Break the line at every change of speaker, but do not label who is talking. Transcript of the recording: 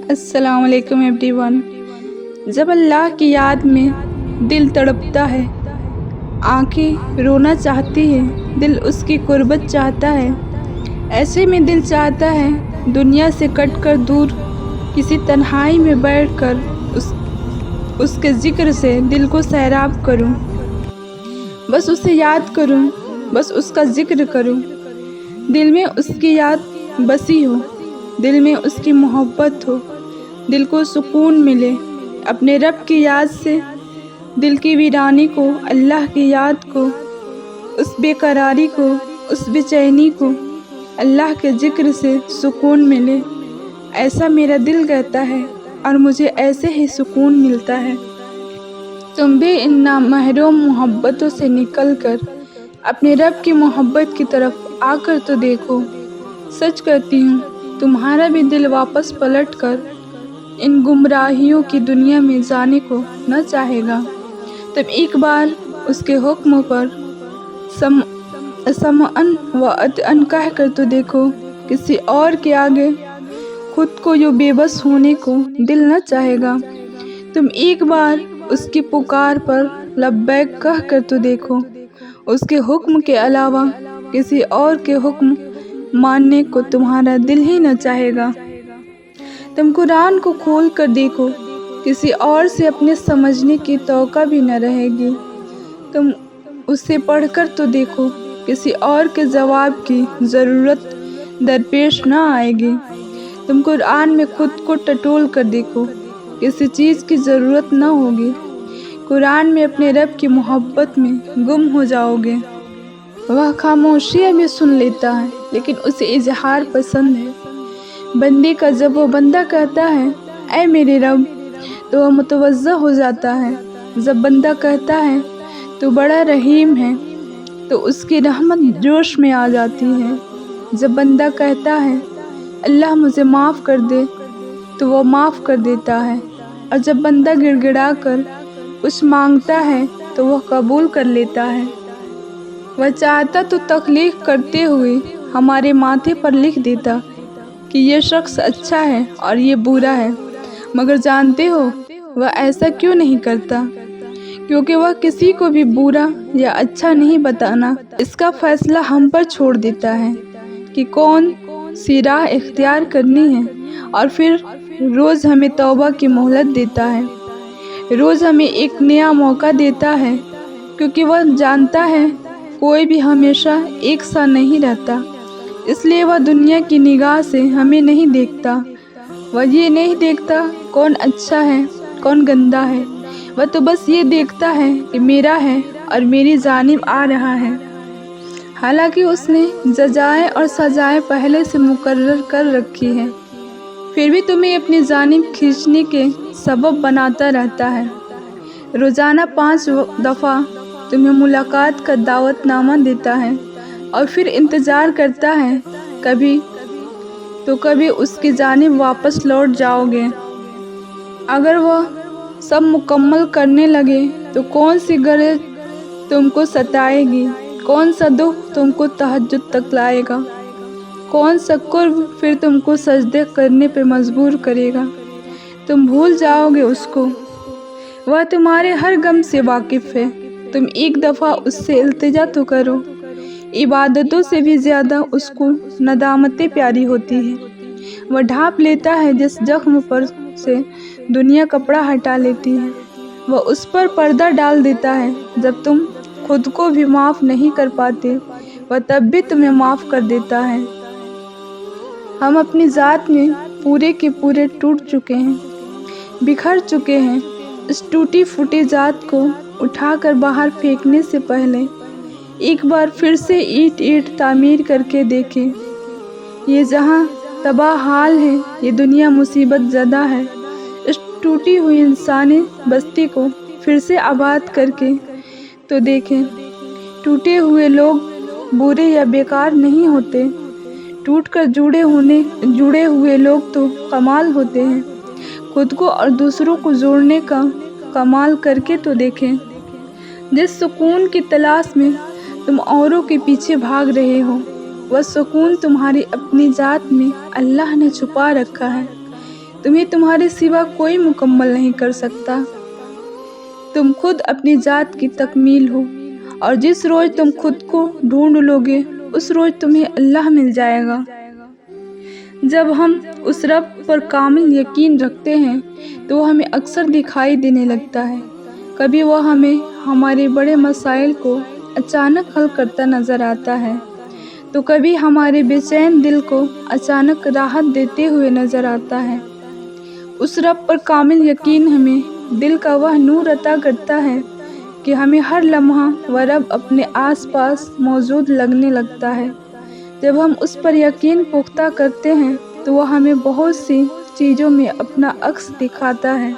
السلام علیکم every one. جب اللہ کی یاد میں دل تڑپتا ہے، آنکھیں رونا چاہتی ہے، دل اس کی قربت چاہتا ہے، ایسے میں دل چاہتا ہے دنیا سے کٹ کر دور کسی تنہائی میں بیٹھ کر اس کے ذکر سے دل کو سیراب کروں، بس اسے یاد کروں، بس اس کا ذکر کروں، دل میں اس کی یاد بسی ہو، دل میں اس کی محبت ہو، دل کو سکون ملے اپنے رب کی یاد سے، دل کی ویرانی کو، اللہ کی یاد کو، اس بے قراری کو، اس بے چینی کو اللہ کے ذکر سے سکون ملے، ایسا میرا دل کہتا ہے اور مجھے ایسے ہی سکون ملتا ہے۔ تم بھی ان نامحرم محبتوں سے نکل کر اپنے رب کی محبت کی طرف آ کر تو دیکھو، سچ کہتی ہوں تمہارا بھی دل واپس پلٹ کر ان گمراہیوں کی دنیا میں جانے کو نہ چاہے گا۔ تم ایک بار اس کے حکم پر سمعن و اطاعن کہہ کر تو دیکھو، کسی اور کے آگے خود کو یوں بے بس ہونے کو دل نہ چاہے گا۔ تم ایک بار اس کی پکار پر لبیک کہہ کر تو دیکھو، اس کے حکم کے علاوہ کسی اور کے حکم ماننے کو تمہارا دل ہی نہ چاہے گا۔ تم قرآن کو کھول کر دیکھو، کسی اور سے اپنے سمجھنے کی توقع بھی نہ رہے گی۔ تم اسے پڑھ کر تو دیکھو، کسی اور کے جواب کی ضرورت درپیش نہ آئے گی۔ تم قرآن میں خود کو ٹٹول کر دیکھو، کسی چیز کی ضرورت نہ ہوگی۔ قرآن میں اپنے رب کی محبت میں گم ہو جاؤ گے۔ وہ خاموشیاں بھی سن لیتا ہے لیکن اسے اظہار پسند ہے۔ بندے کا جب وہ بندہ کہتا ہے اے میرے رب تو وہ متوجہ ہو جاتا ہے، جب بندہ کہتا ہے تو بڑا رحیم ہے تو اس کی رحمت جوش میں آ جاتی ہے، جب بندہ کہتا ہے اللہ مجھے معاف کر دے تو وہ معاف کر دیتا ہے، اور جب بندہ گڑ گڑا کر کچھ مانگتا ہے تو وہ قبول کر لیتا ہے۔ وہ چاہتا تو تخلیق کرتے ہوئے ہمارے ماتھے پر لکھ دیتا کہ یہ شخص اچھا ہے اور یہ برا ہے، مگر جانتے ہو وہ ایسا کیوں نہیں کرتا؟ کیونکہ وہ کسی کو بھی برا یا اچھا نہیں بتانا، اس کا فیصلہ ہم پر چھوڑ دیتا ہے کہ کون سی راہ اختیار کرنی ہے، اور پھر روز ہمیں توبہ کی مہلت دیتا ہے، روز ہمیں ایک نیا موقع دیتا ہے، کیونکہ وہ جانتا ہے کوئی بھی ہمیشہ ایک سا نہیں رہتا، اس لیے وہ دنیا کی نگاہ سے ہمیں نہیں دیکھتا۔ وہ یہ نہیں دیکھتا کون اچھا ہے کون گندا ہے، وہ تو بس یہ دیکھتا ہے کہ میرا ہے اور میری جانب آ رہا ہے، حالانکہ اس نے جزائیں اور سزائیں پہلے سے مقرر کر رکھی ہے، پھر بھی تمہیں اپنی جانب کھینچنے کے سبب بناتا رہتا ہے۔ روزانہ 5 دفعہ تمہیں ملاقات کا دعوت نامہ دیتا ہے اور پھر انتظار کرتا ہے کبھی تو کبھی اس کی جانب واپس لوٹ جاؤ گے۔ اگر وہ سب مکمل کرنے لگے تو کون سی غرض تم کو ستائے گی، کون سا دکھ تم کو تہجد تک لائے گا، کون سا قرب پھر تم کو سجدے کرنے پہ مجبور کرے گا؟ تم بھول جاؤ گے اس کو، وہ تمہارے ہر غم سے واقف ہے۔ تم ایک دفعہ اس سے التجا تو کرو، عبادتوں سے بھی زیادہ اس کو ندامتیں پیاری ہوتی ہے۔ وہ ڈھانپ لیتا ہے جس زخم پر سے دنیا کپڑا ہٹا لیتی ہے، وہ اس پر پردہ ڈال دیتا ہے جب تم خود کو بھی معاف نہیں کر پاتے، وہ تب بھی تمہیں معاف کر دیتا ہے۔ ہم اپنی ذات میں پورے کے پورے ٹوٹ چکے ہیں، بکھر چکے ہیں، اس ٹوٹی پھوٹی ذات کو اٹھا کر باہر پھینکنے سے پہلے ایک بار پھر سے اینٹ اینٹ تعمیر کر کے دیکھیں۔ یہ جہاں تباہ حال ہے، یہ دنیا مصیبت زدہ ہے، اس ٹوٹی ہوئی انسانی بستی کو پھر سے آباد کر کے تو دیکھیں۔ ٹوٹے ہوئے لوگ برے یا بیکار نہیں ہوتے، ٹوٹ کر جڑے ہوئے لوگ تو کمال ہوتے ہیں۔ خود کو اور دوسروں کو جوڑنے کا کمال کر کے تو دیکھیں۔ جس سکون کی تلاش میں تم اوروں کے پیچھے بھاگ رہے ہو، وہ سکون تمہاری اپنی ذات میں اللہ نے چھپا رکھا ہے۔ تمہیں تمہارے سوا کوئی مکمل نہیں کر سکتا۔ تم خود اپنی ذات کی تکمیل ہو، اور جس روز تم خود کو ڈھونڈ لو گے اس روز تمہیں اللہ مل جائے گا۔ جب ہم اس رب پر کامل یقین رکھتے ہیں تو وہ ہمیں اکثر دکھائی دینے لگتا ہے۔ کبھی وہ ہمیں ہمارے بڑے مسائل کو اچانک حل کرتا نظر آتا ہے، تو کبھی ہمارے بے چین دل کو اچانک راحت دیتے ہوئے نظر آتا ہے۔ اس رب پر کامل یقین ہمیں دل کا وہ نور عطا کرتا ہے کہ ہمیں ہر لمحہ وہ رب اپنے آس پاس موجود لگنے لگتا ہے۔ جب ہم اس پر یقین پختہ کرتے ہیں تو وہ ہمیں بہت سی چیزوں میں اپنا عکس دکھاتا ہے۔